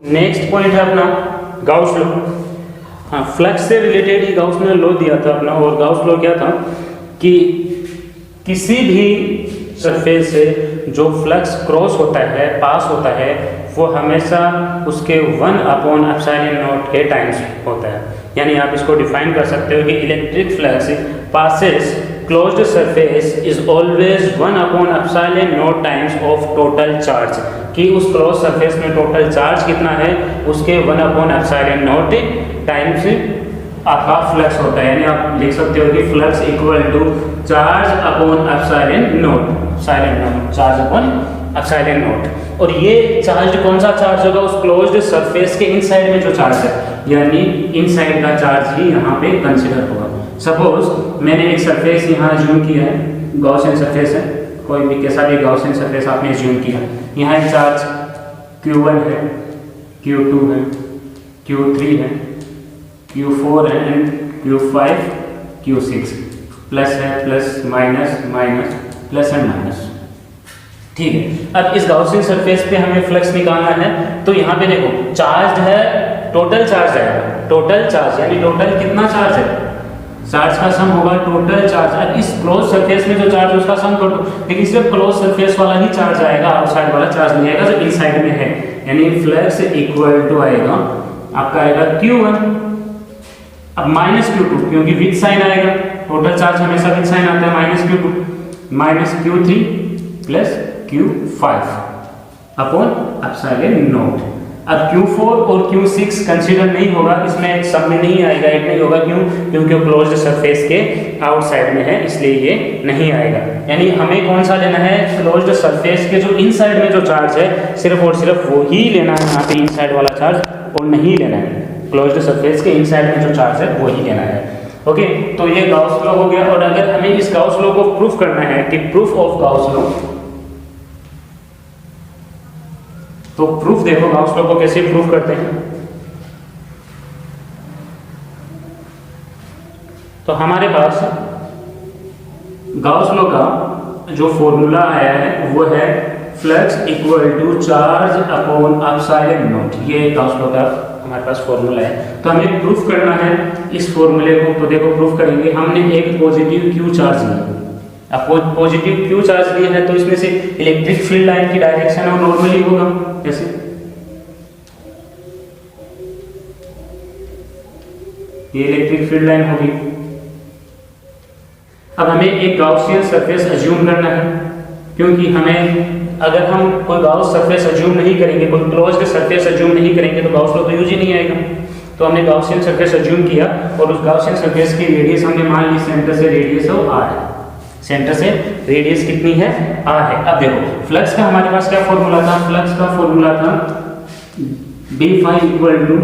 Next point है अपना Gauss law. हाँ, फ्लक्स से रिलेटेड ही गाउस ने लॉ दिया था अपना, और गाउस लॉ क्या था कि किसी भी सरफेस से जो फ्लक्स क्रॉस होता है, पास होता है, वो हमेशा उसके 1/ε0 के टाइम्स होता है। यानी आप इसको डिफाइन कर सकते हो कि electric flux passes closed surface is always 1/ε0 times of total charge, कि उस क्लोज सरफेस में टोटल चार्ज कितना है उसके 1/ε0 टाइम्स आपका फ्लक्स होता है। यानी आप लिख सकते हो कि flux equal to charge upon ε0। और ये चार्ज कौन सा चार्ज होगा? उस क्लोज्ड सरफेस के इनसाइड में जो चार्ज है, यानी इनसाइड का चार्ज ही यहाँ पे कंसिडर होगा। सपोज मैंने एक सरफेस यहाँ ज्यूम किया है, गॉसियन सरफेस है, कोई भी कैसा भी गॉसियन सरफेस आपने ज्यूम किया। यहाँ एक चार्ज Q1 है, Q2 है, Q3 है, Q4 है एंड Q5, Q6, प्लस है, plus minus minus, plus and minus. ठीक है, अब इस गॉसियन सरफेस पे हमें फ्लक्स निकालना है, तो यहाँ पे देखो चार्ज है, टोटल चार्ज आएगा, टोटल चार्ज यानी टोटल कितना चार्ज है, चार्ज का सम होगा टोटल चार्ज। अब इस क्लोज सरफेस में जो चार्ज है उसका सम कर दो, लेकिन सिर्फ क्लोज सरफेस वाला ही चार्ज आएगा, आउटसाइड वाला चार्ज नहीं आएगा जो इनसाइड में है। यानी फ्लक्स इक्वल टू आएगा आपका आएगा Q1 अब माइनस Q2, क्योंकि विद साइन आएगा, टोटल चार्ज हमेशा विद साइन आता है, minus Q2 minus Q3 plus Q5 upon ε0। अब Q4 और Q6 कंसीडर नहीं होगा, इसमें सब में नहीं आएगा, ऐड नहीं होगा। क्यों? क्योंकि क्लोज्ड सरफेस के आउटसाइड में है, इसलिए ये नहीं आएगा। यानी हमें कौन सा लेना है? क्लोज्ड सरफेस के जो इनसाइड में जो चार्ज है सिर्फ और सिर्फ वो ही लेना है, यहाँ पे इनसाइड वाला चार्ज और नहीं लेना है, क्लोज्ड सरफेस के इनसाइड में जो चार्ज है वो ही लेना है। ओके, तो ये गाउस लॉ हो गया। और अगर हमें इस गाउस लॉ को प्रूफ करना है कि प्रूफ ऑफ गाउस लॉ, तो प्रूफ देखो गाउस लॉ को कैसे प्रूफ करते हैं। तो हमारे पास गाउस लॉ का जो फॉर्मूला आया है वो है flux equal to charge upon ε0। ये गाउस लॉ का हमारे पास फॉर्मूला है। तो हमें प्रूफ करना है इस फॉर्मूले को। तो देखो प्रूफ करेंगे, हमने एक पॉजिटिव Q चार्ज लिया, अब पॉजिटिव Q चार्ज लिया है तो इसमें से इलेक्ट्रिक फील्ड लाइन की डायरेक्शन है वो नॉर्मली होगा, जैसे ये इलेक्ट्रिक फील्ड लाइन होगी। अब हमें एक गाउसियन सरफेस अज्यूम करना है, क्योंकि हमें अगर हम कोई गाउस सरफेस अज्यूम नहीं करेंगे, कोई क्लोज्ड सरफेस अज्यूम नहीं करेंगे तो गाउस लॉ तो यूज ही नहीं आएगा। तो हमने गाउसियन सरफेस अज्यूम किया और उस गाउसियन सरफेस की रेडियस हमने मान ली सेंटर से रेडियस है R है, सेंटर से रेडियस कितनी है? R है। अब देखो फ्लक्स का हमारे पास क्या फॉर्मूला था? फ्लक्स का फॉर्मूला था d∅ equal to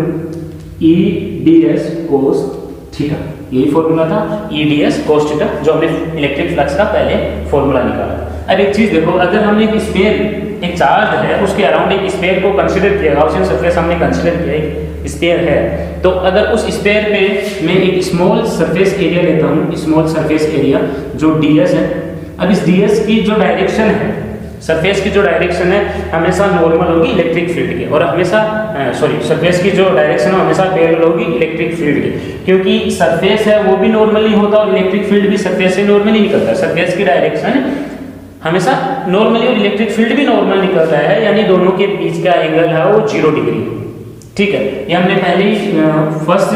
E/ds cos theta, यही फॉर्मूला था E/ds cos थीटा, जो हमने इलेक्ट्रिक फ्लक्स का पहले फॉर्मूला निकाला। अब एक चीज देखो, अगर हमने एक स्फीयर, एक चार्ज है उसके अराउंड एक स्फीयर को कंसीडर किया, गाउसियन सरफेस हमने कंसीडर किया, एक स्फीयर है, तो अगर उस स्फीयर पे मैं एक स्मॉल सरफेस एरिया लेता हूँ, स्मॉल सरफेस एरिया जो ds है। अब इस ds की जो डायरेक्शन है, सरफेस की जो डायरेक्शन है हमेशा नॉर्मल होगी इलेक्ट्रिक फील्ड की, और हमेशा सरफेस की जो डायरेक्शन है हमेशा पैरेलल होगी इलेक्ट्रिक फील्ड की, क्योंकि सरफेस है वो भी नॉर्मली होता है और इलेक्ट्रिक फील्ड भी सरफेस से नॉर्मली निकलता है। सरफेस की डायरेक्शन हमेशा नॉर्मली और इलेक्ट्रिक फील्ड भी नॉर्मल निकल रहा है, यानी दोनों के बीच का एंगल है वो 0 डिग्री। ठीक है, ये हमने पहले ही फर्स्ट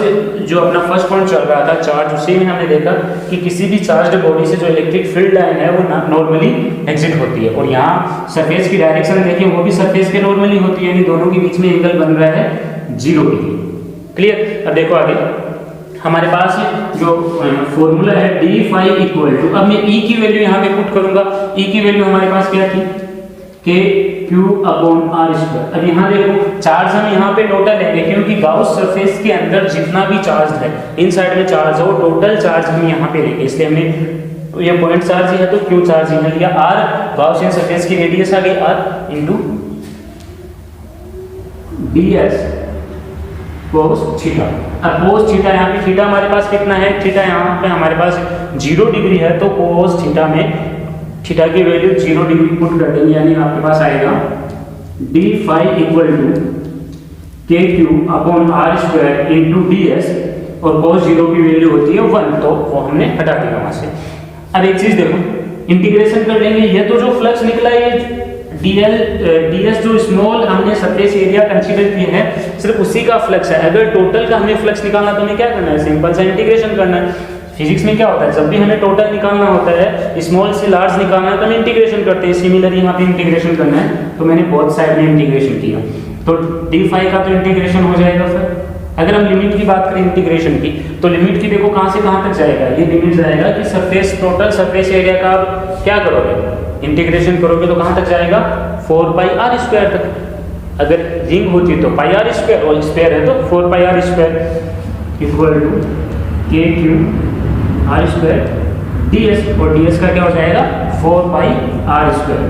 जो अपना फर्स्ट पॉइंट चल रहा था चार्ज, उसी में हमने देखा कि किसी भी चार्ज्ड बॉडी से जो इलेक्ट्रिक फील्ड लाइन है वो नॉर्मली एग्जिट होती है, और यहाँ सरफेस की डायरेक्शन देखिए वो भी सरफेस के नॉर्मली होती है, यानी दोनों के बीच में एंगल बन रहा है 0 डिग्री। क्लियर? अब देखो आगे हमारे पास जो फॉर्मूला है d∅ इक्वल टू, अब मैं E की वैल्यू यहाँ पे पुट करूंगा। E की वैल्यू हमारे पास क्या थी? Q/r²। अब यहाँ देखो चार्ज हम यहाँ पे टोटल लेंगे, क्योंकि गाउस सरफेस के अंदर जितना भी चार्ज है, इनसाइड में चार्ज है, वो टोटल चार्ज हम यहाँ पे लेंगे, इसलिए हमने ये पॉइंट चार्ज ही है तो Q चार्ज यहाँ लिया। R गाउसियन सरफेस की रेडियस आ गई R into ds cos theta. अब cos थीटा यहाँ पे, थीटा हमारे पास कितना है? थीटा यहाँ पे हमारे पास 0 डिग्री है, तो cos थीटा में थीटा की वैल्यू 0 डिग्री पुट कर देंगे, यानी आपके पास आएगा d∅ इक्वल टू के Q upon are square into d S, और cos 0 की वैल्यू होती है 1, तो वो हमने हटा दिया वहां से। अब एक चीज देखो, इंटीग्रेशन कर लेंगे, ये तो जो फ्लक्स निकला ये ds जो स्मॉल हमने सरफेस एरिया कंसीडर किया है सिर्फ उसी का फ्लक्स है। अगर टोटल का हमें फ्लक्स निकालना तो हमें क्या करना है, सिंपल सा इंटीग्रेशन करना है। फिजिक्स में क्या होता है, जब भी हमें टोटल निकालना होता है, स्मॉल से लार्ज निकालना है, तो हम इंटीग्रेशन करते हैं। सिमिलर यहाँ पे इंटीग्रेशन करना है, तो मैंने बोथ साइड में इंटीग्रेशन किया, तो डी फाई का तो इंटीग्रेशन हो जाएगा। फिर अगर हम लिमिट की बात करें इंटीग्रेशन की, तो लिमिट की देखो कहाँ से कहाँ तक जाएगा, ये लिमिट जाएगा कि सरफेस टोटल सरफेस एरिया का आप क्या करोगे, इंटीग्रेशन करोगे तो कहाँ तक जाएगा, 4 पाई आर स्क्वायर तक। अगर रिंग होती तो पाई आर स्क्वायर, और स्क्वायर है तो 4 pi are square equal to के Q R square D S, और डी एस का क्या हो जाएगा 4 pi are square,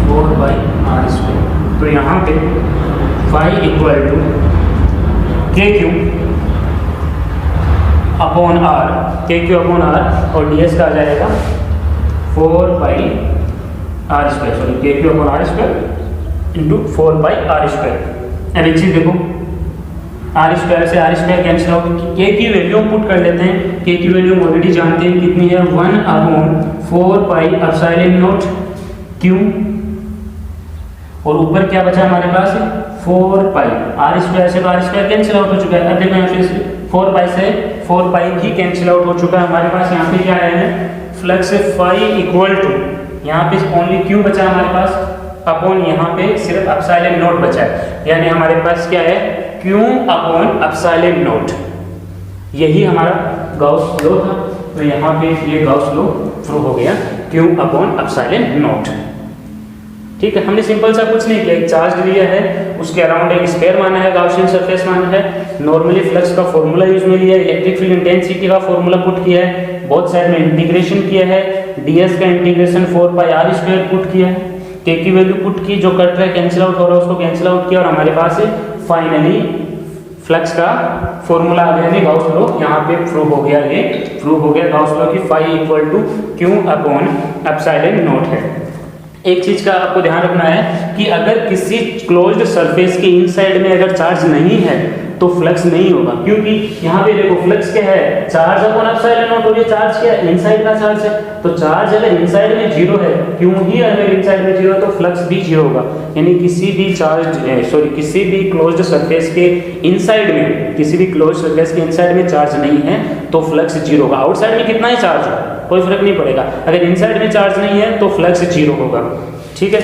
4 pi are square. तो यहाँ पे फाई इक्वल टू के Q upon R, K Q upon R, और डी एस का आ जाएगा 4 pi are square, sorry K Q upon are square into 4 pi are square. अब एक चीज देखो, आर स्क्वायर से r square cancel out, k की वैल्यू हम पुट कर लेते हैं। के की वैल्यू हम ऑलरेडी जानते हैं कितनी है, 1 upon 4 pi epsilon not Q, और ऊपर क्या बचा हमारे पास 4 पाई आर स्क्वायर से आर स्क्वायर कैंसिल आउट हो चुका है। अब देखो यहाँ पे 4 पाई से 4 पाई भी कैंसिल आउट हो चुका है। हमारे पास यहाँ पे क्या है, फ्लक्स फाई इक्वल टू, यहाँ पे ओनली क्यू बचा है हमारे पास, अपॉन यहाँ पे सिर्फ एप्सिलॉन नॉट बचा है, यानी हमारे पास क्या है, क्यू अपॉन एप्सिलॉन नॉट। यही हमारा गाउस लॉ था, तो यहाँ पे ये गाउस लॉ प्रूव हो गया, क्यू अपॉन एप्सिलॉन नॉट। ठीक है, हमने सिंपल सा कुछ नहीं किया, एक चार्ज लिया है, उसके अराउंड एक स्फीयर माना है, गाउसियन सरफेस माना है, नॉर्मली फ्लक्स का फॉर्मूला यूज में लिया है, इलेक्ट्रिक फील्ड इंटेंसिटी का फॉर्मूला पुट किया है, बोथ साइड में इंटीग्रेशन किया है, ds का integration 4 pi are square put किया है, k की वैल्यू पुट की, जो कट रहा है कैंसिल आउट हो रहा है उसको कैंसिल आउट किया, और हमारे पास फाइनली फ्लक्स का फॉर्मूला आ गया, गाउस लॉ यहाँ पे प्रूव हो गया, ये प्रूव हो गया गाउस लॉ की phi equal to q upon epsilon naught है। एक चीज का आपको ध्यान रखना है कि अगर किसी क्लोज्ड सरफेस के इनसाइड में अगर चार्ज नहीं है तो फ्लक्स नहीं होगा, क्योंकि यहाँ पे देखो फ्लक्स क्या है, चार्ज अपॉन एप्सिलॉन नॉट, और ये चार्ज क्या है, इनसाइड का चार्ज है, तो चार्ज अगर इनसाइड में जीरो है, क्यों ही अगर इनसाइड में जीरो है तो फ्लक्स भी जीरो होगा। यानी किसी भी किसी भी क्लोज्ड सरफेस के इनसाइड में, किसी भी क्लोज्ड सरफेस के इनसाइड में चार्ज नहीं है तो फ्लक्स जीरो होगा। आउटसाइड में कितना ही चार्ज हो कोई फर्क नहीं पड़ेगा, अगर इनसाइड में चार्ज नहीं है तो फ्लक्स जीरो होगा। ठीक है,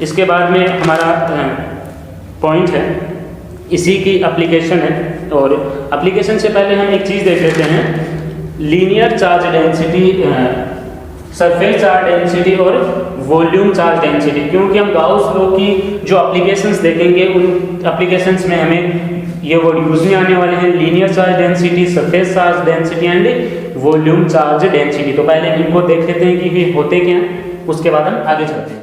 इसके बाद में हमारा पॉइंट है, इसी की एप्लीकेशन है, और एप्लीकेशन से पहले हम एक चीज़ देख लेते हैं, linear charge density, surface charge density और वॉल्यूम चार्ज डेंसिटी, क्योंकि हम गाउस लॉ की जो एप्लीकेशंस देखेंगे उन एप्लीकेशंस में हमें ये वर्ड यूज में आने वाले हैं, linear charge density, surface charge density and volume charge density. तो पहले इनको देख लेते हैं कि ये होते क्या हैं, उसके बाद हम आगे चलते हैं।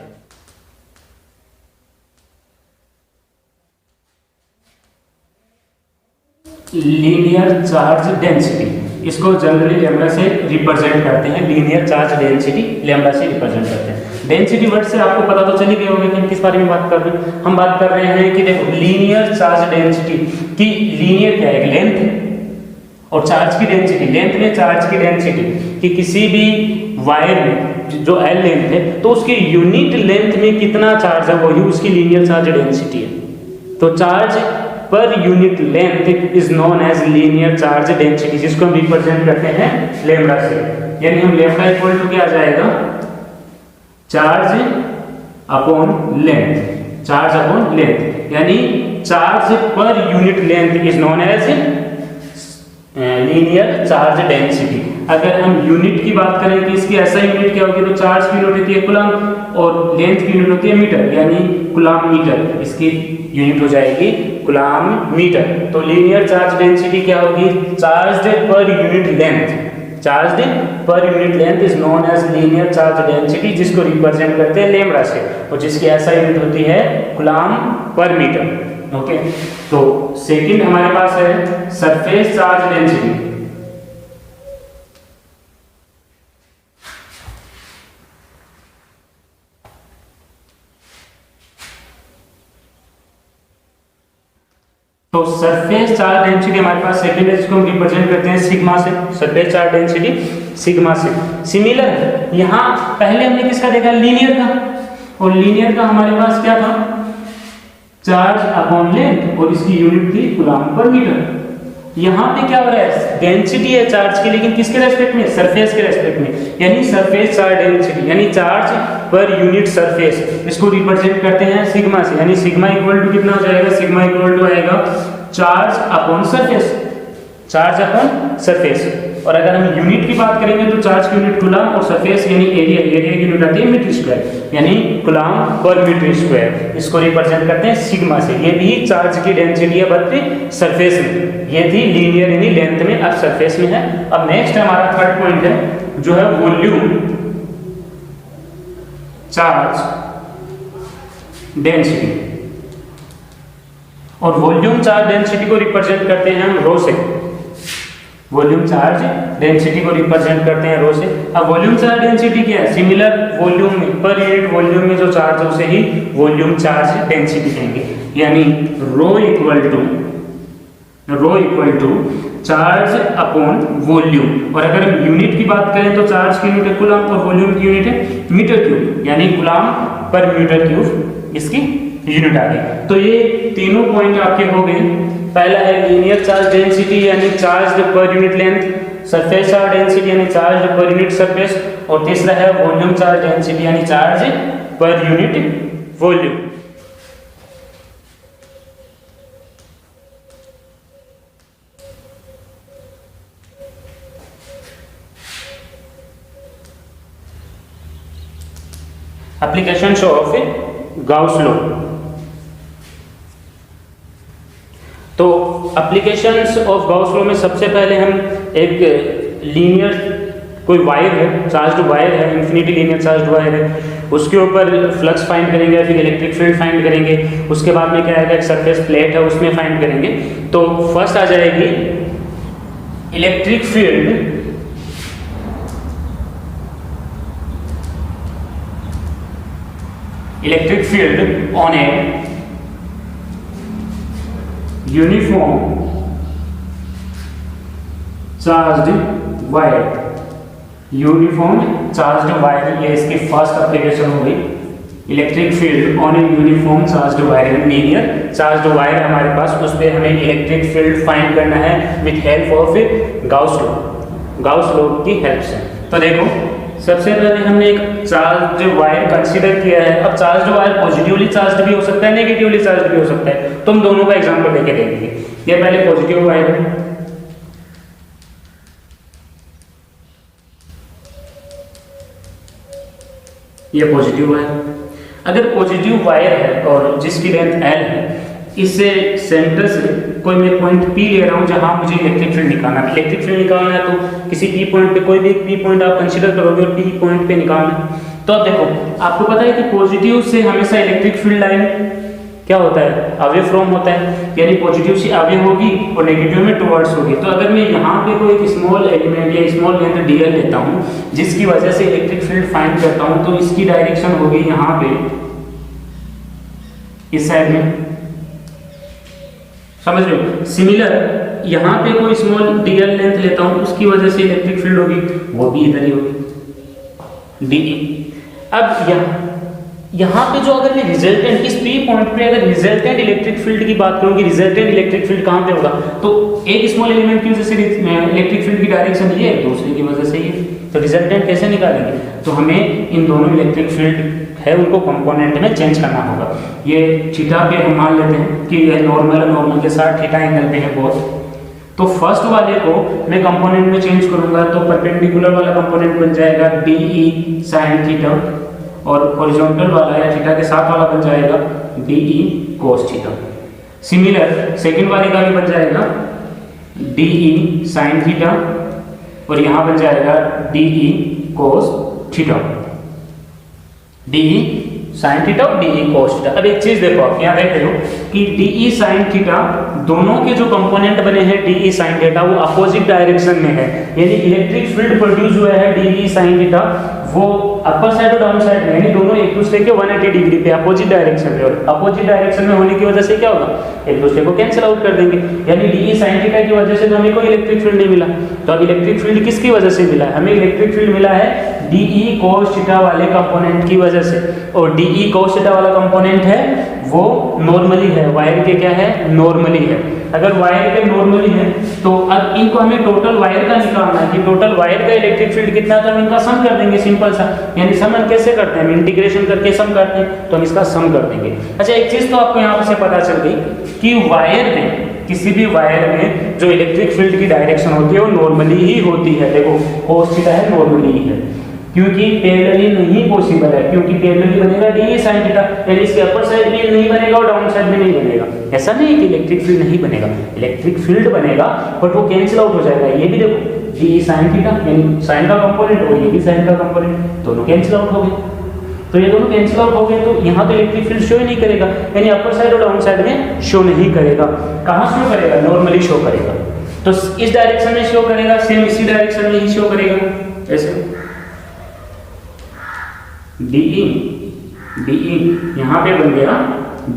लीनियर चार्ज डेंसिटी, इसको जनरली लैम्डा से रिप्रेजेंट करते हैं, लीनियर चार्ज डेंसिटी लैम्डा से रिप्रेजेंट करते हैं। डेंसिटी वर्ड से आपको पता तो चल ही गया होगा कि हम किस बारे में बात कर रहे हैं। हम बात कर रहे हैं कि देखो लीनियर चार्ज डेंसिटी की, लीनियर क्या है, लेंथ, और चार्ज की डेंसिटी, लेंथ में चार्ज की डेंसिटी कि किसी भी वायर में जो एल लेंथ है तो उसकी यूनिट लेंथ में कितना चार्ज है वही उसकी लीनियर चार्ज डेंसिटी है। तो चार्ज पर unit length is known as linear charge density, जिसको हम रिप्रेजेंट करते हैं लैम्डा से। यानी हम लैम्डा इक्वल टू क्या आ जाएगा, charge upon length, charge upon length, यानी चार्ज पर unit length is known as linear charge density. अगर हम यूनिट की बात करें कि इसकी ऐसा यूनिट क्या होगी, तो चार्ज की यूनिट होती है कूलम और लेंथ की यूनिट होती है मीटर, यानी कूलम मीटर, इसकी यूनिट हो जाएगी कूलम मीटर। तो लीनियर चार्ज डेंसिटी क्या होगी, चार्ज पर यूनिट लेंथ, चार्ज पर unit length is known as linear charge density, जिसको रिप्रेजेंट करते हैं लैम्डा से, और जिसकी ऐसा यूनिट होती है कूलम पर मीटर। ओके, तो सेकंड हमारे पास है सरफेस चार्ज डेंसिटी। तो सरफेस चार्ज डेंसिटी हमारे पास सेकेंड है, जिसको हम रिप्रेजेंट करते हैं सिग्मा से। सरफेस चार्ज डेंसिटी सिग्मा से। सिमिलर यहाँ पहले हमने किसका देखा, लीनियर का, और लीनियर का हमारे पास क्या था, चार्ज अपॉन लेंथ, और इसकी यूनिट थी कूलम्ब पर मीटर। यहाँ पे क्या हो रहा है, डेंसिटी है चार्ज की, लेकिन किसके रेस्पेक्ट में, सरफेस के रेस्पेक्ट में, यानी सरफेस चार्ज डेंसिटी यानी चार्ज पर यूनिट सरफेस, इसको रिप्रेजेंट करते हैं सिग्मा से। यानी सिग्मा इक्वल टू कितना हो जाएगा, सिग्मा इक्वल टू आएगा charge upon surface, charge upon surface. और अगर हम यूनिट की बात करेंगे तो चार्ज की यूनिट कूलम्ब, और सरफेस यानी एरिया, एरिया की यूनिट आती है मीटर स्क्वायर, यानी कूलम्ब पर मीटर स्क्वायर। इसको रिप्रेजेंट करते हैं सिग्मा से। ये भी चार्ज की डेंसिटी है बट सरफेस में, ये थी लीनियर यानी लेंथ में, अब सरफेस में है। अब नेक्स्ट हमारा थर्ड पॉइंट है जो है वॉल्यूम चार्ज डेंसिटी, और वॉल्यूम चार्ज डेंसिटी को रिप्रेजेंट करते हैं हम रो से। वॉल्यूम चार्ज डेंसिटी को रिप्रेजेंट करते हैं रो से। अब वॉल्यूम चार्ज डेंसिटी क्या है, सिमिलर वॉल्यूम में, पर यूनिट वॉल्यूम में जो चार्ज है उसे ही वॉल्यूम चार्ज डेंसिटी कहेंगे। यानी rho equal to charge upon volume. और अगर हम यूनिट की बात करें तो चार्ज की यूनिट है कूलम्ब और वॉल्यूम की यूनिट है मीटर क्यूब, यानी कूलम्ब पर मीटर क्यूब इसकी यूनिट आ गई। तो ये तीनों पॉइंट आपके हो गए। पहला है लीनियर चार्ज डेंसिटी यानी चार्ज पर unit length, surface charge density यानी चार्ज पर यूनिट सरफेस, और तीसरा है वॉल्यूम चार्ज डेंसिटी यानी charge per unit volume. Applications of Gauss law. तो एप्लीकेशंस ऑफ गाउस लॉ में सबसे पहले हम एक लीनियर कोई वायर है, चार्ज्ड वायर है, इंफिनिटी लीनियर चार्ज्ड वायर है, उसके ऊपर फ्लक्स फाइंड करेंगे, फिर इलेक्ट्रिक फील्ड फाइंड करेंगे। उसके बाद में क्या आएगा, एक सरफेस प्लेट है उसमें फाइंड करेंगे। तो फर्स्ट आ जाएगी electric field on a uniform charged wire. Uniform charged wire, ये इसकी फर्स्ट एप्लीकेशन हो गई। Electric field on a uniform charged wire, linear charged wire हमारे पास, उस पर हमें इलेक्ट्रिक फील्ड फाइंड करना है with help of Gauss law, Gauss law की हेल्प से। तो देखो सबसे पहले हमने एक चार्ज वायर कंसीडर किया है। अब चार्ज वायर पॉजिटिवली चार्ज भी हो सकता है, नेगेटिवली चार्ज भी हो सकता है, तो हम दोनों का एग्जांपल लेके देखेंगे। ये पहले पॉजिटिव वायर है, ये पॉजिटिव वायर। अगर पॉजिटिव वायर है और जिसकी लेंथ L है, इससे सेंटर से कोई मैं पॉइंट P ले रहा हूँ जहां मुझे इलेक्ट्रिक फील्ड निकालना है। इलेक्ट्रिक फील्ड निकालना है तो किसी P पॉइंट पे, कोई भी P पॉइंट आप कंसीडर करोगे और P पॉइंट पे निकालना है। तो अब देखो आपको पता है कि पॉजिटिव से हमेशा इलेक्ट्रिक फील्ड लाइन क्या होता है, अवे फ्रॉम होता है, यानी पॉजिटिव से अवे होगी और नेगेटिव में टुवर्ड्स होगी। तो अगर मैं यहाँ पे कोई एक स्मॉल एलिमेंट या स्मॉल लेंथ dl लेता हूँ जिसकी वजह से इलेक्ट्रिक फील्ड फाइंड करता हूँ, तो इसकी डायरेक्शन होगी यहाँ पे इस साइड में, समझ रहे हो। सिमिलर यहाँ पे कोई स्मॉल dl लेंथ लेता हूँ, उसकी वजह से इलेक्ट्रिक फील्ड होगी, वो भी इधर ही होगी dE। अब यहाँ पे जो अगर मैं रिजल्टेंट इस P पॉइंट पे अगर रिजल्टेंट इलेक्ट्रिक फील्ड की बात करूँ कि रिजल्टेंट इलेक्ट्रिक फील्ड कहाँ पे होगा, तो एक स्मॉल एलिमेंट की वजह से इलेक्ट्रिक फील्ड की डायरेक्शन ये है, दूसरे की वजह से ये, तो रिजल्टेंट कैसे निकालेंगे, तो हमें इन दोनों इलेक्ट्रिक फील्ड है उनको कंपोनेंट में चेंज करना होगा। ये थीटा पे हम मान लेते हैं कि ये नॉर्मल है, नॉर्मल के साथ थीटा एंगल पे है बहुत। तो फर्स्ट वाले को मैं कंपोनेंट में चेंज करूंगा, तो परपेंडिकुलर वाला कंपोनेंट बन जाएगा DE sin थीटा, और हॉरिजॉन्टल वाला या थीटा के साथ वाला बन जाएगा DE cos theta. Similar second वाले का भी बन जाएगा DE sin थीटा, और यहाँ बन जाएगा DE cos theta, DE sin theta और DE cos थीटा। अब एक चीज देखो, आप यहाँ देख रहे हो कि DE sin थीटा दोनों के जो कंपोनेंट बने हैं DE sin थीटा वो अपोजिट डायरेक्शन में है, यानी इलेक्ट्रिक फील्ड प्रोड्यूस हुआ है DE sin थीटा वो अपर साइड और डाउन साइड में यानी दोनों एक दूसरे के 180 डिग्री पे अपोजिट डायरेक्शन में, और अपोजिट डायरेक्शन में होने की वजह से क्या होगा, एक दूसरे को कैंसिल आउट कर देंगे। यानी डी साइन थीटा की वजह से तो हमें कोई इलेक्ट्रिक फील्ड नहीं मिला। तो अब इलेक्ट्रिक फील्ड किसकी वजह से मिला है, हमें इलेक्ट्रिक फील्ड मिला है डी cos थीटा वाले कंपोनेंट की वजह से। और डी cos थीटा वाला कंपोनेंट है वो नॉर्मली है, वायर के क्या है, नॉर्मली है। अगर वायर के नॉर्मली है तो अब इनको हमें टोटल वायर का निकालना है कि टोटल वायर का इलेक्ट्रिक फील्ड कितना है, तो हम इनका सम कर देंगे सिंपल सा। यानी सम हम कैसे करते हैं, हम इंटीग्रेशन करके सम करते हैं, तो हम इसका सम कर देंगे। अच्छा एक चीज तो आपको यहाँ से पता चल गई कि वायर में, किसी भी वायर में जो इलेक्ट्रिक फील्ड की डायरेक्शन होती है वो नॉर्मली ही होती है। देखो cos थीटा है, नॉर्मली ही है, क्योंकि पैरेलली नहीं पॉसिबल है, क्योंकि पैरेलली बनेगा डी साइन थीटा, यानी इसके अपर साइड में नहीं बनेगा और डाउन साइड में नहीं बनेगा। ऐसा नहीं है कि इलेक्ट्रिक फील्ड नहीं बनेगा, इलेक्ट्रिक फील्ड बनेगा बट वो कैंसिल आउट हो जाएगा। ये भी देखो डी साइन थीटा यानी साइन का कंपोनेंट और ये भी साइन का कंपोनेंट, दोनों कैंसिल आउट हो गए। तो ये दोनों कैंसिल आउट हो गए, तो यहाँ तो इलेक्ट्रिक फील्ड शो ही नहीं करेगा, यानी अपर साइड और डाउन साइड में शो नहीं करेगा। कहाँ शो करेगा, नॉर्मली शो करेगा। तो इस डायरेक्शन में शो करेगा, सेम इसी डायरेक्शन में ही शो करेगा। ऐसे DE यहाँ पे बन गया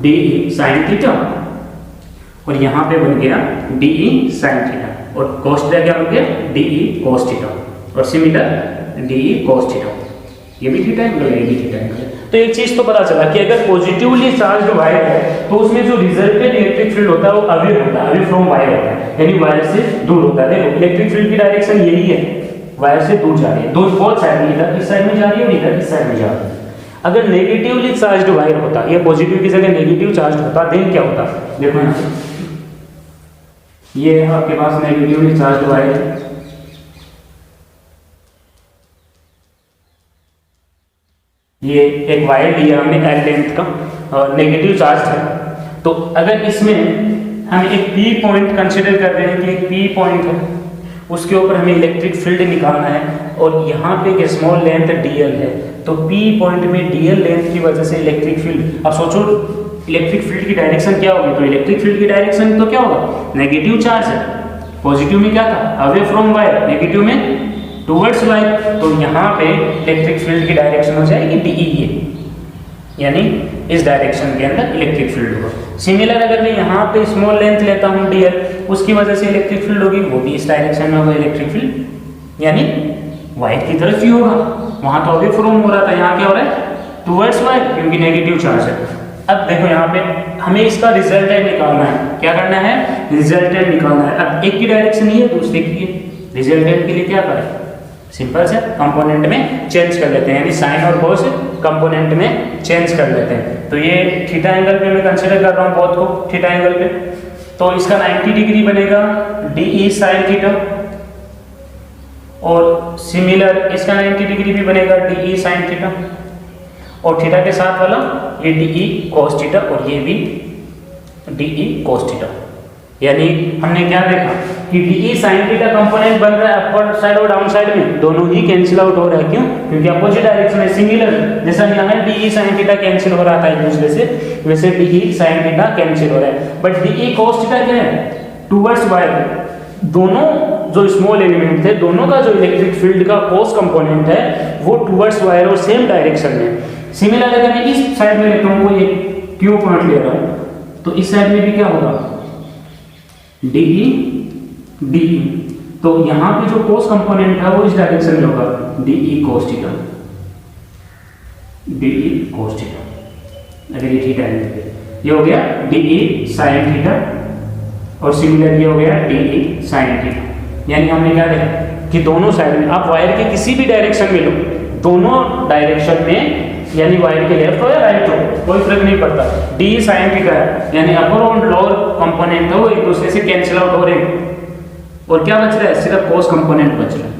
DE साइन थीटा और यहाँ पे बन गया DE साइन थीटा, और cos थीटा क्या बन गया, DE cos थीटा, और सिमिलर DE cos थीटा। ये भी थीटा एंगल है, ये भी थीटा एंगल है। तो एक चीज तो पता चला कि अगर पॉजिटिवली चार्ज वायर है तो उसमें जो रिजल्टेंट इलेक्ट्रिक फील्ड होता है वो अवे होता है, अवे फ्रॉम वायर होता है, यानी वायर से दूर होता है। देखो इलेक्ट्रिक फील्ड की डायरेक्शन यही है, वायर से दूर जा रही है, दो बोथ साइड में, इधर इस साइड में जा रही है और इधर इस साइड में जा रही है। अगर नेगेटिवली चार्ज्ड वायर होता, ये पॉजिटिव की जगह नेगेटिव चार्ज होता, देन क्या होता, देखो यहाँ ये आपके पास नेगेटिवली चार्ज्ड वायर है, ये एक वायर लिया हमने एल लेंथ का और नेगेटिव चार्ज है। तो अगर इसमें हम एक पी पॉइंट कंसिडर कर रहे हैं कि एक पी पॉइंट है, उसके ऊपर हमें इलेक्ट्रिक फील्ड निकालना है और यहाँ पे एक स्मॉल लेंथ डीएल है, तो पी पॉइंट में डीएल लेंथ की वजह से इलेक्ट्रिक फील्ड, अब सोचो इलेक्ट्रिक फील्ड की डायरेक्शन क्या होगी, तो इलेक्ट्रिक फील्ड की डायरेक्शन तो क्या होगा, नेगेटिव चार्ज है। पॉजिटिव में क्या था, अवे फ्रॉम वायर, नेगेटिव में टुवर्ड्स वायर, तो यहाँ पे इलेक्ट्रिक फील्ड की डायरेक्शन हो जाएगी डीई, यानी इस डायरेक्शन के अंदर इलेक्ट्रिक फील्ड होगा। सिमिलर अगर मैं यहाँ पे स्मॉल लेंथ लेता हूँ डीएल, उसकी वजह से इलेक्ट्रिक फील्ड होगी, वो भी इस डायरेक्शन में होगा इलेक्ट्रिक फील्ड, यानी वायर की तरफ ही होगा। वहाँ तो अवे फ्रॉम हो रहा था, यहाँ क्या हो रहा है, टुवर्ड्स वायर, क्योंकि नेगेटिव चार्ज है। अब देखो यहाँ पे हमें इसका रिजल्टेंट निकालना है, क्या करना है, रिजल्टेंट निकालना है। अब एक की डायरेक्शन ही है, दूसरे की है, रिजल्टेंट के लिए क्या करें, सिंपल से कंपोनेंट में चेंज कर लेते हैं, यानी साइन और कोस कंपोनेंट में चेंज कर लेते हैं। तो ये थीटा एंगल पे मैं कंसीडर कर रहा हूँ बोथ को, थीटा एंगल पे, तो इसका 90 डिग्री बनेगा डीई साइन थीटा, और सिमिलर इसका 90 डिग्री भी बनेगा डीई साइन थीटा, और थीटा के साथ वाला ये डीई कोस थीटा और ये भी डीई कोस थीटा। यानी हमने क्या देखा कि डीई साइन थीटा कंपोनेंट बन रहा है अपर साइड और डाउन साइड में, दोनों ही कैंसिल आउट हो रहा है। क्यों, क्योंकि अपोजिट डायरेक्शन में सिमिलर, जैसा यहाँ डीई साइन थीटा कैंसिल हो रहा था एक दूसरे से, वैसे डीई साइन थीटा कैंसिल हो रहा है। बट डीई कोस थीटा क्या है, टुवर्ड्स वायर, दोनों जो स्मॉल एलिमेंट थे दोनों का जो इलेक्ट्रिक फील्ड का कोस कंपोनेंट है वो टुवर्ड्स वायर और सेम डायरेक्शन में। सिमिलर अगर मैं इस साइड में लेता हूँ, कोई क्यू पॉइंट ले रहा हूँ, तो इस साइड में भी क्या होगा, डीई डीई, तो यहाँ पे जो कोस कंपोनेंट है वो इस डायरेक्शन में होगा, d E cos theta, d E cos theta. अगर ये थीटा है, ये हो गया डीई साइन थीटा, और सिमिलर ये हो गया डीई साइन थीटा। यानी हमने क्या देखा कि दोनों साइड में, आप वायर के किसी भी डायरेक्शन में लो, दोनों डायरेक्शन में, यानी वायर के लेफ्ट हो या राइट हो, कोई फर्क नहीं पड़ता, डी साइन थीटा है, यानी अपर और लोअर कंपोनेंट है वो एक दूसरे से कैंसिल आउट हो रहे हैं, और क्या बच रहा है, सिर्फ कोस कंपोनेंट बच रहा है।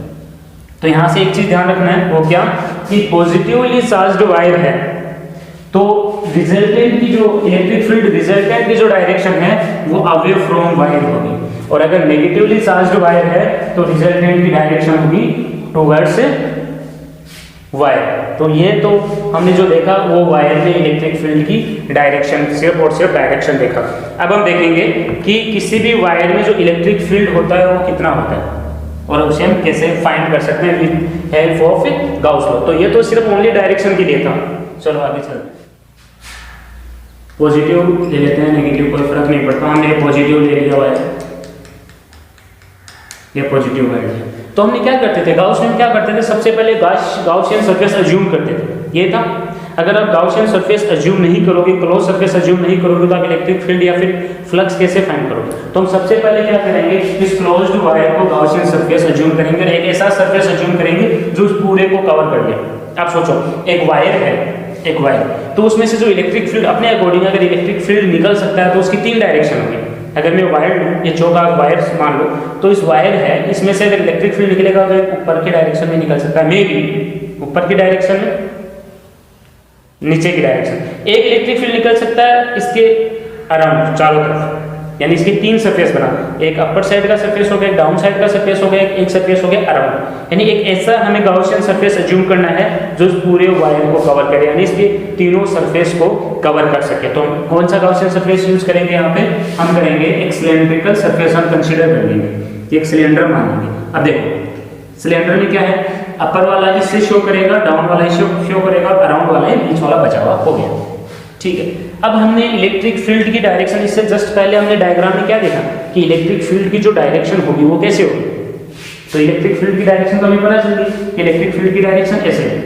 तो यहाँ से एक चीज ध्यान रखना है, वो क्या, कि पॉजिटिवली चार्ज्ड वायर है तो रिजल्टेंट की जो इलेक्ट्रिक फील्ड, रिजल्टेंट की जो डायरेक्शन है वो अवे फ्रॉम वायर होगी, और अगर नेगेटिवली चार्ज्ड वायर है तो रिजल्टेंट की डायरेक्शन होगी टुवर्ड्स वायर। तो ये तो हमने जो देखा वो वायर में इलेक्ट्रिक फील्ड की डायरेक्शन, सिर्फ और सिर्फ डायरेक्शन देखा। अब हम देखेंगे कि किसी भी वायर में जो इलेक्ट्रिक फील्ड होता है वो कितना होता है, और उसे हम कैसे फाइंड कर सकते हैं with help of Gauss law. तो ये तो सिर्फ ओनली डायरेक्शन के लिए था। चलो आगे चलते हैं। पॉजिटिव ले लेते हैं, नेगेटिव कोई फर्क नहीं पड़ता। हमने पॉजिटिव ले लिया हुआ है, ये पॉजिटिव वायर है। तो हमने क्या करते थे, गाउसियन क्या करते थे, सबसे पहले गाउसियन सरफेस अज्यूम करते थे। ये था, अगर आप गाउसियन सरफेस अज्यूम नहीं करोगे, क्लोज सरफेस अज्यूम नहीं करोगे, तो आप इलेक्ट्रिक फील्ड या फिर फ्लक्स कैसे फाइंड करोगे। तो हम सबसे पहले क्या करेंगे, इस क्लोज्ड वायर को गाउसियन सरफेस अज्यूम करेंगे, एक ऐसा सरफेस अज्यूम करेंगे जो उस पूरे को कवर कर ले। आप सोचो एक वायर है, एक वायर, तो उसमें से जो इलेक्ट्रिक फील्ड अपने अकॉर्डिंग अगर इलेक्ट्रिक फील्ड निकल सकता है तो उसकी 3 डायरेक्शन होगी। अगर मैं वायर लूँ, ये चौका वायर मान लो, तो इस वायर है, इसमें से अगर इलेक्ट्रिक फील्ड निकलेगा तो ऊपर की डायरेक्शन में निकल सकता है, मे बी ऊपर की डायरेक्शन में, नीचे की डायरेक्शन। एक इलेक्ट्रिक फील्ड निकल सकता है इसके अराउंड, चारों तरफ, यानी इसके 3 सरफेस बना, एक अपर साइड का सरफेस हो गया, एक डाउन साइड का सरफेस हो गया, एक सरफेस हो गया अराउंड। यानी एक ऐसा हमें गाउसियन सरफेस अज्यूम करना है जो इस पूरे वायर को कवर करे, यानी इसके तीनों सरफेस को कवर कर सके। तो हम कौन सा गाउसियन सरफेस यूज करेंगे यहाँ पे, हम करेंगे एक सिलेंड्रिकल सरफेस हम कंसीडर कर लेंगे, एक सिलेंडर मान लेंगे। अब देखो सिलेंडर में क्या है, अपर वाला इससे शो करेगा, डाउन वाला शो करेगा, अराउंड वाला बीच वाला बचा हुआ हो गया, ठीक है। अब हमने इलेक्ट्रिक फील्ड की डायरेक्शन, इससे जस्ट पहले हमने डायग्राम में क्या देखा कि इलेक्ट्रिक फील्ड की जो डायरेक्शन होगी वो कैसे होगी। तो इलेक्ट्रिक फील्ड की डायरेक्शन तो हमें पता चल गई कि इलेक्ट्रिक फील्ड की डायरेक्शन ऐसे है,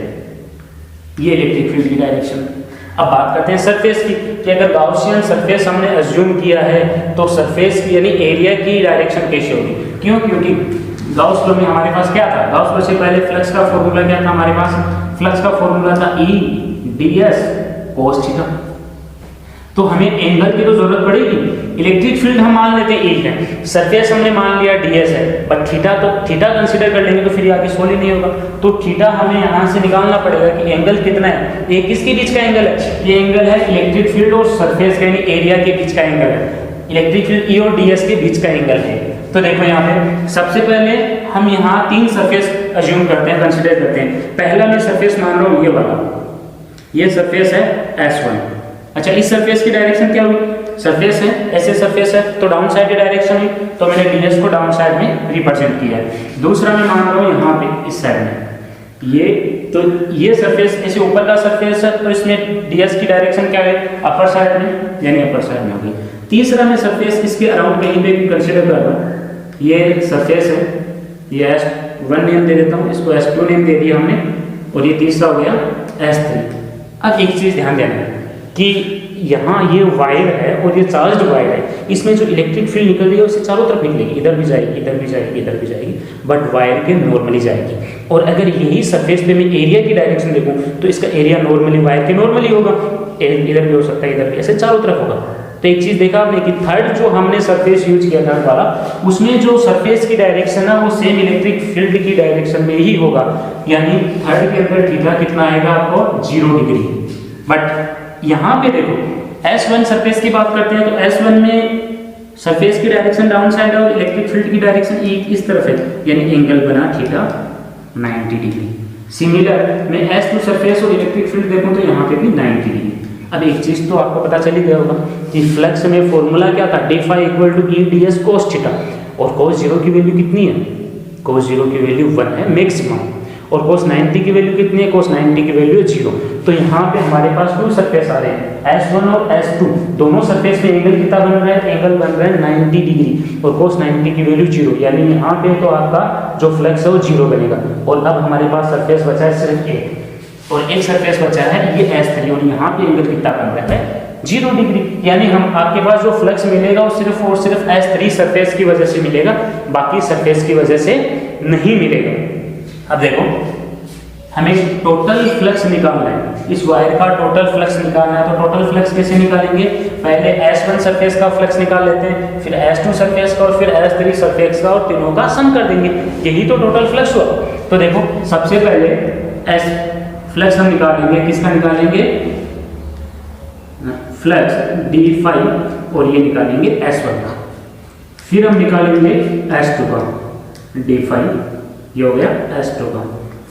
ये इलेक्ट्रिक फील्ड की डायरेक्शन। अब बात करते हैं सरफेस की, कि अगर गाउसियन सरफेस हमने अज्यूम किया है तो सरफेस की यानी एरिया की डायरेक्शन कैसे होगी। क्यों, क्योंकि गाउस लॉ में हमारे पास क्या था, गाउस लॉ से पहले फ्लक्स का फॉर्मूला क्या था हमारे पास, फ्लक्स का फॉर्मूला था E ds cos थीटा। तो हमें एंगल की तो जरूरत पड़ेगी। इलेक्ट्रिक फील्ड हम मान लेते हैं E है, सरफेस हमने मान लिया ds है, बट थीटा तो थीटा कंसीडर कर लेंगे तो फिर आगे सोल्व ही नहीं होगा। तो थीटा हमें यहाँ से निकालना पड़ेगा कि एंगल कितना है, ये किसके बीच का एंगल है, ये एंगल है इलेक्ट्रिक फील्ड और सरफेस यानी एरिया के बीच का एंगल है, इलेक्ट्रिक फील्ड E और ds के बीच का एंगल है। तो देखो यहाँ पे सबसे पहले हम यहाँ 3 सरफेस अज्यूम करते हैं, कंसीडर करते हैं। पहला मैं सरफेस मान रहा हूँ ये वाला, ये सरफेस है S1। अच्छा, इस सरफेस की डायरेक्शन क्या हुई, सरफेस है ऐसे सरफेस है तो डाउन साइड की डायरेक्शन हुई, तो मैंने ds को डाउन साइड में रिप्रेजेंट किया है। दूसरा मैं मान रहा हूँ यहाँ पे इस साइड में ये, तो ये सरफेस ऐसे ऊपर का सरफेस है तो इसमें ds की डायरेक्शन क्या है, अपर साइड में, यानी अपर साइड में होगी। तीसरा मैं सरफेस इसके अराउंड कहीं पे भी कंसीडर कर रहा हूँ, ये सरफेस है, ये S1 नेम दे देता हूँ, इसको S2 नेम दे दिया हमने, और ये तीसरा हो गया S3। अब एक चीज़ ध्यान देना कि यहाँ ये वायर है और ये चार्ज्ड वायर है, इसमें जो इलेक्ट्रिक फील्ड निकल रही है उससे चारों तरफ निकलेगी, इधर भी जाएगी, इधर भी जाएगी, इधर भी जाएगी, बट वायर के नॉर्मली जाएगी। और अगर यही सरफेस पे मैं एरिया की डायरेक्शन देखूँ तो इसका एरिया नॉर्मली वायर के नॉर्मली होगा, इधर भी हो सकता है, इधर भी, ऐसे चारों तरफ होगा। तो एक चीज देखा आपने कि थर्ड जो हमने सरफेस यूज किया थर्ड वाला, उसमें जो सरफेस की डायरेक्शन है वो सेम इलेक्ट्रिक फील्ड की डायरेक्शन में ही होगा, यानी थर्ड के अंदर थीटा कितना आएगा आपको 0 डिग्री। बट यहाँ पे देखो S1 सरफेस की बात करते हैं तो S1 में सरफेस की डायरेक्शन डाउन साइड है और इलेक्ट्रिक फील्ड की डायरेक्शन इस तरफ है, यानी एंगल बना थीटा 90 डिग्री। सिमिलर मैं S2 सरफेस और इलेक्ट्रिक फील्ड देखूं तो यहाँ पे भी 90 डिग्री। अब एक चीज तो आपको पता चल ही गया होगा कि फ्लक्स में फॉर्मूला क्या था, d phi equal to E ds cos theta, और cos 0 की वैल्यू कितनी है, cos 0 की वैल्यू 1 है मैक्सिमम, और cos 90 की वैल्यू कितनी है, cos 90 की वैल्यू 0। तो यहाँ पे हमारे पास 2 सरफेस आ रहे हैं, S1 और S2, दोनों सरफेस में एंगल कितना बन रहा है, एंगल बन रहा है 90 डिग्री, और cos 90 की वैल्यू 0, यानी यहाँ पे तो आपका जो फ्लक्स है वो 0 बनेगा। और अब हमारे पास सरफेस बचा है सिर्फ एक, और एक सरफेस बचा है ये S3, और यहाँ पे एंगल कितना बन रहा है 0 डिग्री, यानी हम आपके पास जो फ्लक्स मिलेगा वो सिर्फ और सिर्फ S3 सरफेस की वजह से मिलेगा, बाकी सरफेस की वजह से नहीं मिलेगा। अब देखो हमें टोटल फ्लक्स निकालना है, इस वायर का टोटल फ्लक्स निकालना है। तो टोटल फ्लक्स कैसे निकालेंगे, पहले S1 सरफेस का फ्लक्स निकाल लेते हैं, फिर S2 सरफेस का, और फिर S3 सरफेस का, और तीनों का सम कर देंगे, यही तो टोटल फ्लक्स हुआ। तो देखो सबसे पहले फ्लक्स हम निकालेंगे, किसका निकालेंगे, फ्लक्स d phi, और ये निकालेंगे S1 का, फिर हम निकालेंगे S2 का d phi, ये हो गया S2 का,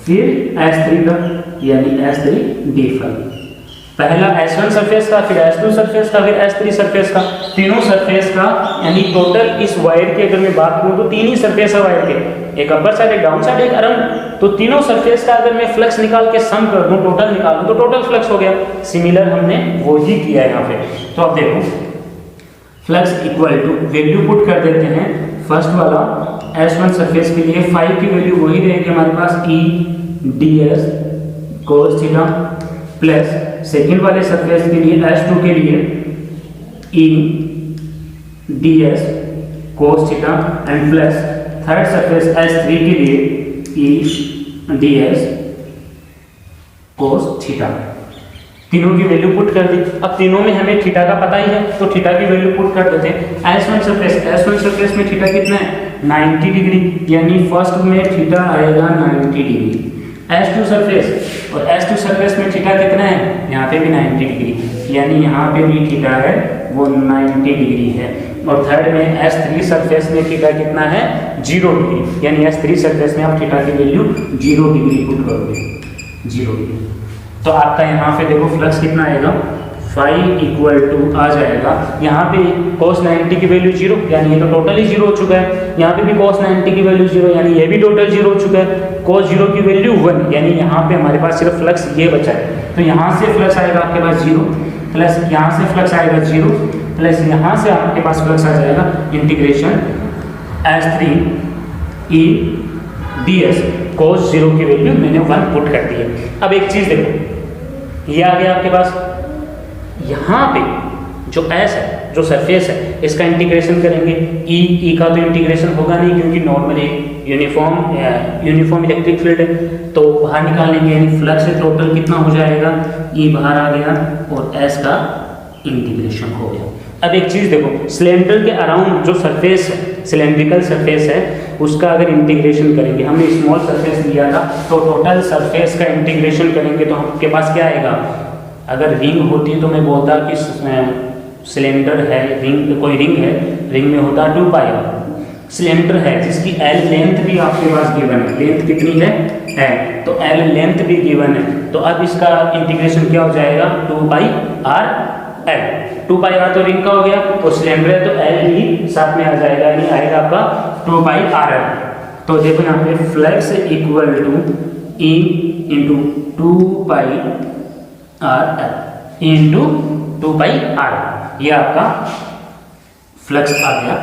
फिर S3 का यानी S3 d phi, पहला S1 सरफेस का, फिर S2 सरफेस का, फिर S3 सरफेस का, तीनों सरफेस का, यानी टोटल इस वायर की अगर मैं बात करूं तो तीन ही सरफेस है वायर के, एक अपर साइड, एक डाउन साइड, एक अराउंड। तो तीनों सरफेस का अगर मैं फ्लक्स निकाल के सम कर दूं, टोटल निकाल दूं, तो टोटल फ्लक्स हो गया। सिमिलर हमने वो ही किया है यहाँ पे। तो अब देखो flux equal to value put कर देते हैं। फर्स्ट वाला S1 सरफेस के लिए 5 की वैल्यू वही रहेगी हमारे पास, E ds cos theta, plus second वाले सरफेस के लिए S2 के लिए E ds cos theta and plus third surface S3 के लिए E ds cos थीटा। तीनों की वैल्यू पुट कर दी। अब तीनों में हमें थीटा का पता ही है, तो थीटा की वैल्यू पुट कर देते हैं। S1 सरफेस में थीटा कितना है, 90 डिग्री, यानी फर्स्ट में थीटा आएगा 90 डिग्री। S2 सरफेस, और S2 सरफेस में थीटा कितना है, यहाँ पे भी 90 डिग्री, यानी यहाँ पे भी थीटा है वो 90 डिग्री है। और थर्ड में S3 सरफेस में थीटा कितना है, 0 डिग्री, यानी S3 सरफेस में आप थीटा की वैल्यू 0 डिग्री पुट करोगे, 0 डिग्री। तो आपका यहाँ पे देखो फ्लक्स कितना आएगा, 5 इक्वल टू आ जाएगा, यहाँ पे cos 90 की वैल्यू 0, यानी ये तो टोटल ही 0 हो चुका है। यहाँ पे भी cos 90 की वैल्यू 0, यानी ये भी टोटल 0 हो चुका है। cos 0 की वैल्यू 1, यानी यहाँ पे हमारे पास सिर्फ फ्लक्स ये बचा है। तो यहाँ से फ्लक्स आएगा आपके पास 0, प्लस यहाँ से फ्लक्स आएगा 0, प्लस यहाँ से आपके पास फ्लक्स आ जाएगा integration S3 E ds cos 0 की वैल्यू मैंने 1 पुट कर दी है। अब एक चीज़ देखो, ये आ गया आपके पास, यहाँ पे जो S है, जो सरफेस है, इसका इंटीग्रेशन करेंगे। E का तो इंटीग्रेशन होगा नहीं, क्योंकि नॉर्मली यूनिफॉर्म इलेक्ट्रिक फील्ड है, तो बाहर निकालेंगे, यानी फ्लक्स टोटल कितना हो जाएगा, E बाहर आ गया और S का इंटीग्रेशन हो गया। अब एक चीज़ देखो, सिलेंडर के अराउंड जो सरफेस है, सिलेंड्रिकल सरफेस है, उसका अगर इंटीग्रेशन करेंगे, हमने स्मॉल सरफेस लिया था, तो टोटल सरफेस का इंटीग्रेशन करेंगे तो आपके पास क्या आएगा, अगर रिंग होती तो मैं बोलता कि सिलेंडर है, रिंग कोई रिंग है, रिंग में होता 2 पाई। सिलेंडर है जिसकी L लेंथ भी आपके पास गिवन है, लेंथ कितनी है L, तो L लेंथ भी गिवन है, तो अब इसका इंटीग्रेशन क्या हो जाएगा, 2 pi R L। 2 pi R तो रिंग का हो गया, और सिलेंडर है तो L भी साथ में आ जाएगा, यानी आएगा आपका 2 पाई R L। तो देखो यहाँ पे flux equal to E into 2 pi R L into 2 pi R, ये आपका फ्लक्स आ गया।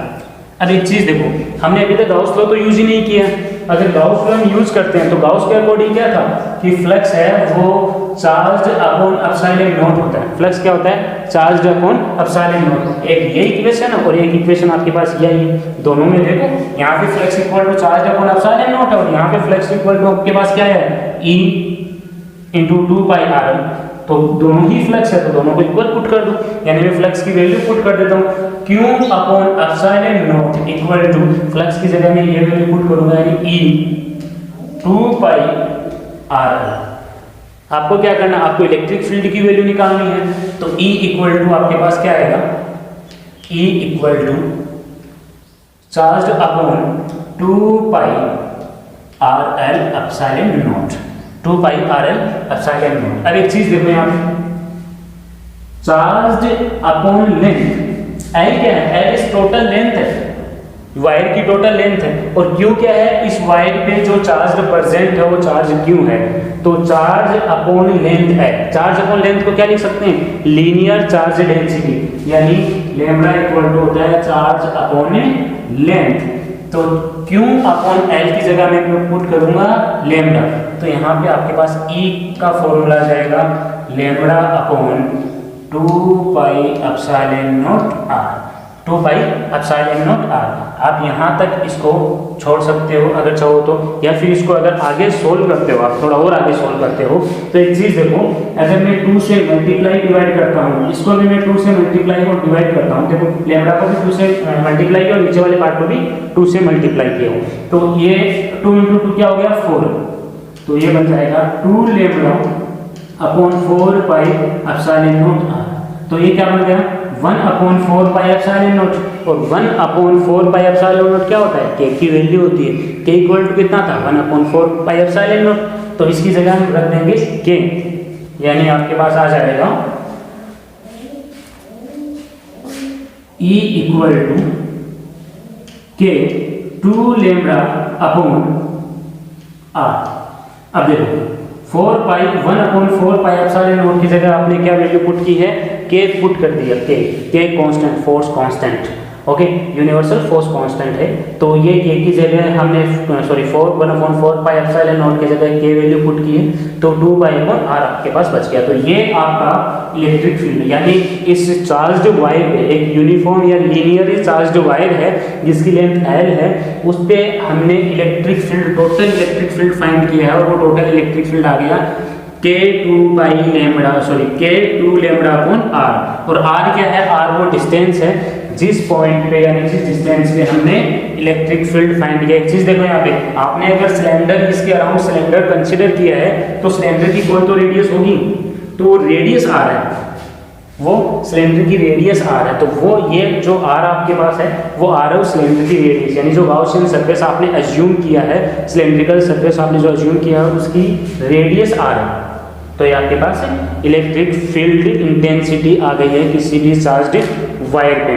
अब एक चीज़ देखो, हमने अभी तक गाउस लॉ तो यूज ही नहीं किया। अगर गाउस लॉ हम यूज करते हैं तो गाउस के अकॉर्डिंग क्या था कि फ्लक्स है वो चार्ज अपॉन एप्सिलॉन नॉट होता है। फ्लक्स क्या होता है, चार्ज अपॉन एप्सिलॉन नॉट। एक ये इक्वेशन है और एक इक्वेशन आपके पास यही है। दोनों में देखो, यहाँ पे flux equal to charge upon epsilon naught है, और यहाँ पे फ्लक्स इक्वल टू आपके पास क्या है, E इंटू 2 पाई R। तो दोनों ही फ्लक्स है, तो दोनों को इक्वल पुट कर दो, यानी मैं फ्लक्स की वैल्यू पुट कर देता हूँ, Q upon epsilon naught equal to, flux की जगह में ये वैल्यू पुट करूंगा, यानी E 2 पाई R। आपको क्या करना, आपको इलेक्ट्रिक फील्ड की वैल्यू निकालनी है, तो E इक्वल टू आपके पास क्या आएगा, E equal to charge upon 2 pi RL epsilon naught, 2 pi RL epsilon naught. अब एक चीज देखो यहाँ पे, चार्ज अपॉन लेंथ, L क्या है, L इस टोटल लेंथ है, वायर की टोटल लेंथ है, और Q क्या है, इस वायर पे जो चार्ज प्रेजेंट है वो चार्ज Q है। तो चार्ज अपॉन लेंथ है, चार्ज अपॉन लेंथ को क्या लिख सकते हैं, लीनियर चार्ज डेंसिटी, यानी लैम्डा इक्वल टू होता है चार्ज अपॉन लेंथ। तो Q अपॉन L की जगह मैं पुट करूंगा लैम्डा, तो यहाँ पे आपके पास E का फॉर्मूला आ जाएगा lambda upon 2 pi epsilon not R, 2 pi epsilon not R। आप यहाँ तक इसको छोड़ सकते हो अगर चाहो तो, या फिर इसको अगर आगे सोल्व करते हो, आप थोड़ा और आगे सोल्व करते हो, तो एक चीज़ देखो, अगर मैं 2 से मल्टीप्लाई डिवाइड करता हूँ, इसको भी मैं 2 से मल्टीप्लाई और डिवाइड करता हूँ, देखो लैम्डा को भी 2 से मल्टीप्लाई किया और नीचे वाले पार्ट को भी 2 से मल्टीप्लाई किया हो, तो ये 2 इंटू 2 क्या हो गया 4, तो ये बन जाएगा 2 lambda upon 4 pi epsilon not R। तो ये क्या बन गया 1 अपॉन 4 पाई एप्सिलॉन नॉट, और 1 अपॉन 4 पाई एप्सिलॉन नॉट क्या होता है, K की वैल्यू होती है। K इक्वल टू कितना था, 1 अपॉन 4 पाई एप्सिलॉन नॉट, तो इसकी जगह हम रख देंगे K, यानी आपके पास आ जाएगा E इक्वल टू के 2 लैम्बडा अपॉन आर। अब देखो 4 पाई 1/4 पाई एप्सिलॉन नॉट की जगह आपने क्या वैल्यू पुट की है, के पुट कर दिया, के constant, force constant, okay, universal force constant है। तो ये के की जगह हमने 1/4 पाई एप्सिलॉन नॉट की जगह के वैल्यू पुट की है, तो 2 पाई अपॉन आर आपके पास बच गया। तो ये आपका इलेक्ट्रिक फील्ड, यानी इस चार्ज्ड वायर पे एक यूनिफॉर्म या लीनियरली चार्ज्ड वायर है जिसकी लेंथ L है, उस पे हमने electric field, total electric field find किया है, और वो टोटल इलेक्ट्रिक फील्ड आ गया के 2 लैम्बडा अपॉन आर। और आर क्या है, आर वो डिस्टेंस है जिस पॉइंट पे यानी जिस डिस्टेंस पे हमने इलेक्ट्रिक फील्ड फाइंड किया। एक चीज देखो यहाँ पे, आपने अगर सिलेंडर इसके अराउंड सिलेंडर कंसीडर किया है तो सिलेंडर की कोई तो रेडियस होगी, तो रेडियस आर है, वो सिलेंडर की रेडियस आर है। तो वो ये जो आर आपके पास है वो आर है उस सिलेंडर की रेडियस, यानी जो गाउसियन सरफेस आपने अज्यूम किया है, सिलेंड्रिकल सरफेस आपने जो अज्यूम किया है उसकी रेडियस आर है। तो ये आपके पास इलेक्ट्रिक फील्ड इंटेंसिटी आ गई है किसी भी चार्ज्ड वायर पे।